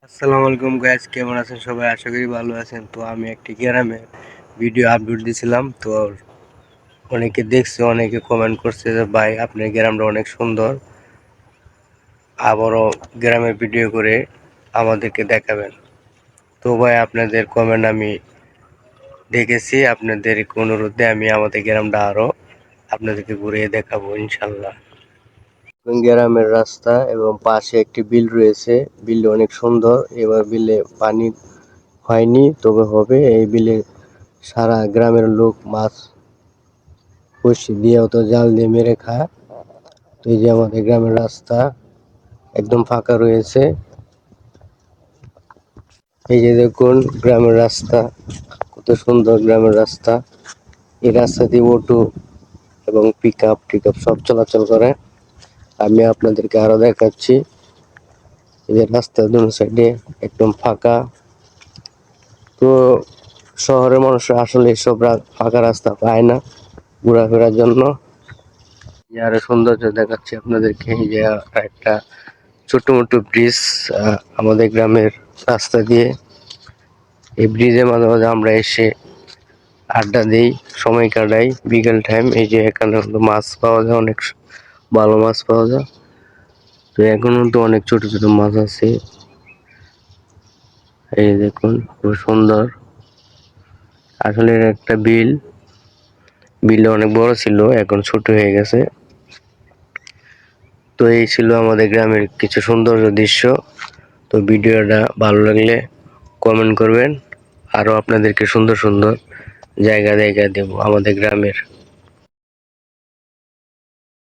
আসসালামু আলাইকুম গাইস, কেমন আছেন সবাই? আশা করি ভালো আছেন। তো আমি একটি গ্রামের ভিডিও আপলোড দিয়েছিলাম। তো অনেকে দেখছে, অনেকে কমেন্ট করছে যে ভাই আপনার গ্রামটা অনেক সুন্দর, আবারও গ্রামের ভিডিও করে আমাদেরকে দেখাবেন। তো ভাই আপনাদের কমেন্ট আমি দেখেছি, আপনাদের অনুরোধে আমি আমাদের গ্রামটা আরও আপনাদেরকে ঘুরিয়ে দেখাবো ইনশাল্লাহ। গ্রামের রাস্তা এবং পাশে একটি বিল রয়েছে। বিলটা অনেক সুন্দর। এবার বিলে পানি হয়নি, তবে হবে। এই বিলে সারা গ্রামের লোক মাছ বড়শি দিয়ে অত জাল দিয়ে মেরে খায়। তো এই যে আমাদের গ্রামের রাস্তা একদম ফাঁকা রয়েছে। এই যে দেখুন গ্রামের রাস্তা, কত সুন্দর গ্রামের রাস্তা। এই রাস্তা দিয়ে অটো এবং পিক আপ সব চলাচল করে। আমি আপনাদেরকে আরো দেখাচ্ছি। এই যে রাস্তার দুই সাইডে একদম ফাঁকা। তো শহরের মানুষ আসলে এসব ফাঁকা রাস্তা পায় না ঘোরাফেরার জন্য। আরো সৌন্দর্য দেখাচ্ছি আপনাদেরকে। এই যে একটা ছোট মোটো ব্রিজ আমাদের গ্রামের রাস্তা দিয়ে। এই ব্রিজের মাঝে মাঝে আমরা এসে আড্ডা দিই, সময় কাটাই বিকেল টাইম। এই যে এখানে মাছ পাওয়া যায়, অনেক ভালো মাছ পাওয়া যায়। তো এখনো তো অনেক ছোট ছোট মাছ আছে। এই দেখুন খুব সুন্দর। আসলে একটা বিলটা অনেক বড় ছিল, এখন ছোট হয়ে গেছে। তো এই ছিল আমাদের গ্রামের কিছু সৌন্দর্য দৃশ্য। তো ভিডিওটা ভালো লাগলে কমেন্ট করবেন, আরো আপনাদেরকে সুন্দর সুন্দর জায়গা দেব আমাদের গ্রামের।